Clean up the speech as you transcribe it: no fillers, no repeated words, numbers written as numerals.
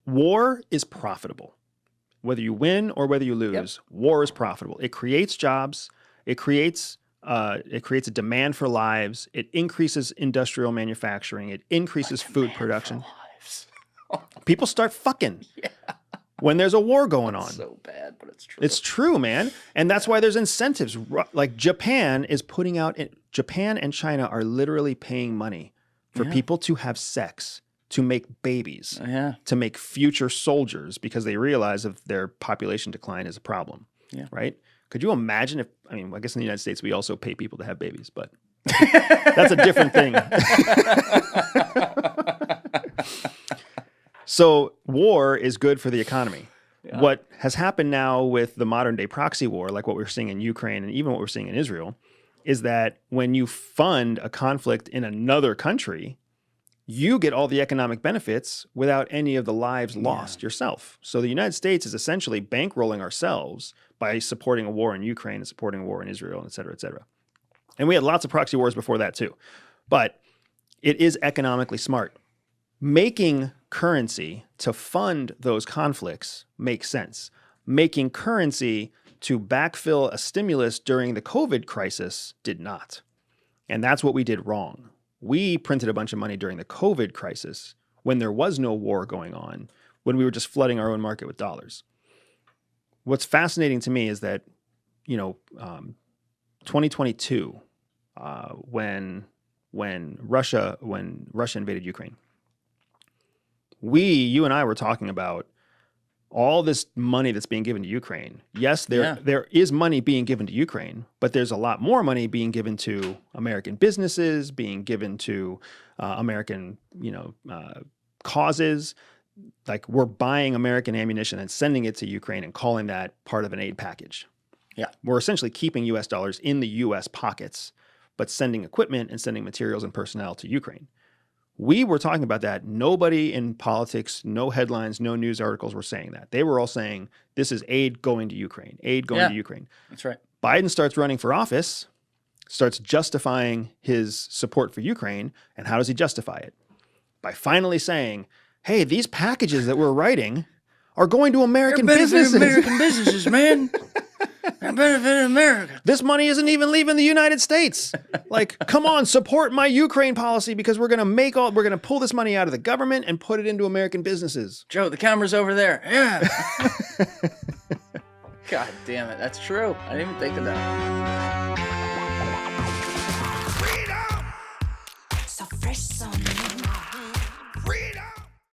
War is profitable. Whether you win or whether you lose, war is profitable. It creates jobs. It creates a demand for lives. It increases industrial manufacturing. It increases food production. People start fucking when there's a war going on. So bad, but it's true. It's true, man. And that's why there's incentives. Like Japan is putting out, Japan and China are literally paying money for people to have sex, to make babies, to make future soldiers, because they realize if their population decline is a problem, right? Could you imagine if, I mean, I guess in the United States, we also pay people to have babies, but that's a different thing. So war is good for the economy. Yeah. What has happened now with the modern day proxy war, like what we're seeing in Ukraine and even what we're seeing in Israel, is that when you fund a conflict in another country, you get all the economic benefits without any of the lives lost yourself. So the United States is essentially bankrolling ourselves by supporting a war in Ukraine and supporting a war in Israel, et cetera, et cetera. And we had lots of proxy wars before that too. But it is economically smart. Making currency to fund those conflicts makes sense. Making currency to backfill a stimulus during the COVID crisis did not. And that's what we did wrong. We printed a bunch of money during the COVID crisis when there was no war going on, when we were just flooding our own market with dollars. What's fascinating to me is that, 2022, when Russia invaded Ukraine, you and I were talking about all this money that's being given to Ukraine. Yes, there is money being given to Ukraine, but there's a lot more money being given to American businesses, being given to American, causes. Like, we're buying American ammunition and sending it to Ukraine and calling that part of an aid package. Yeah, we're essentially keeping U.S. dollars in the U.S. pockets, but sending equipment and sending materials and personnel to Ukraine. We were talking about that. Nobody in politics, no headlines, no news articles were saying that. They were all saying, this is aid going to Ukraine, aid going to Ukraine. That's right. Biden starts running for office, starts justifying his support for Ukraine. And how does he justify it? By finally saying, hey, these packages that we're writing are going to American businesses. American businesses, man. I benefit America. This money isn't even leaving the United States. Like, come on, support my Ukraine policy, because we're going to pull this money out of the government and put it into American businesses. Joe, the camera's over there. Yeah. God damn it. That's true. I didn't even think of that. Freedom! So fresh, so